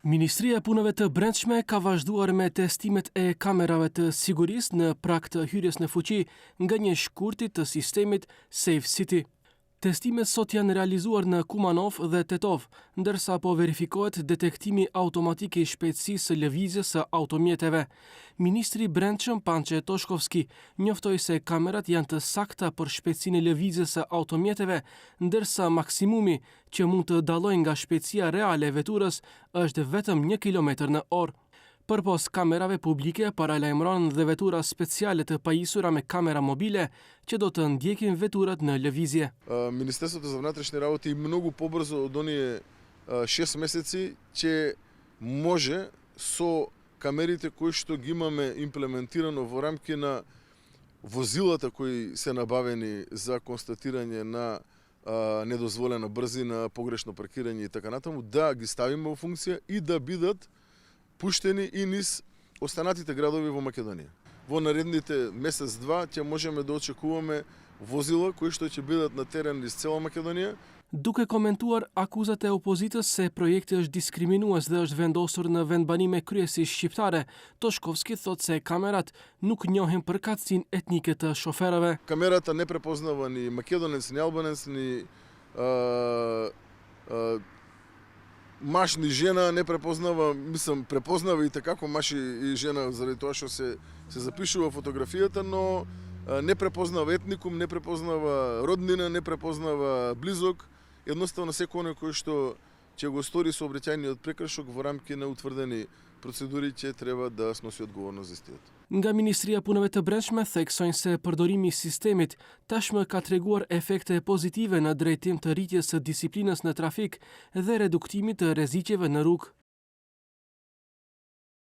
Ministria e Punëve të Brendshme ka vazhduar me testimet e kamerave të sigurisë në prag të hyrjes në fuqi nga një shkurti të sistemit Safe City. Testimet sot janë realizuar në Kumanov dhe Tetov, ndërsa po verifikohet detektimi automatik i shpejtësisë së lëvizjes së automjeteve. Ministri i Brendshëm Pançe Toshkovski njoftoi se kamerat janë të sakta për shpejtësinë e lëvizjes së automjeteve, ndërsa maksimumi që mund të dallojë nga shpejtësia reale e veturës është vetëm 1 km/h. Përpos kamerave publike, paralajmëron dhe vetura speciale të pajisura me kamera mobile që do të ndjekin veturat në lëvizje. Министерството за внатрешни работи и многу побрзо од оние 6 месеци ќе може со камерите кои што ги имаме имплементирано во рамки на возилата кои се набавени за констатирање на недозволена брзина, погрешно паркирање и така натаму, да ги ставиме во функција и да бидат пуштени и низ останатите градови во Македонија. Во наредните месец-два ќе можеме да очекуваме возила кои што ќе бидат на терен низ цела Македонија. Duke komentuar akuzat e opozitës se projekti është diskriminues dhe është vendosur në vendbanime kryesisht shqiptare, Toshkovski thot se kamerat nuk njohin përkatësinë etnike të shoferëve. Камерата не препознава ни македонец, ни албанец, ни маж ни жена, не препознава, мислам, препознава и така како маж и жена заради тоа што се запишува фотографијата, но не препознава етникум, не препознава роднина, не препознава близок. Едноставно секој оној кој што ќе го стори сообраќајниот прекршок во рамки на утврдени процедури ќе треба да сноси одговорност за истиот. Nga Ministria e Punëve të Brendshme theksojnë se përdorimi i sistemit tashmë ka treguar efekte pozitive në drejtim të rritjes së disiplinës në trafik dhe reduktimit të rreziqeve në rrugë.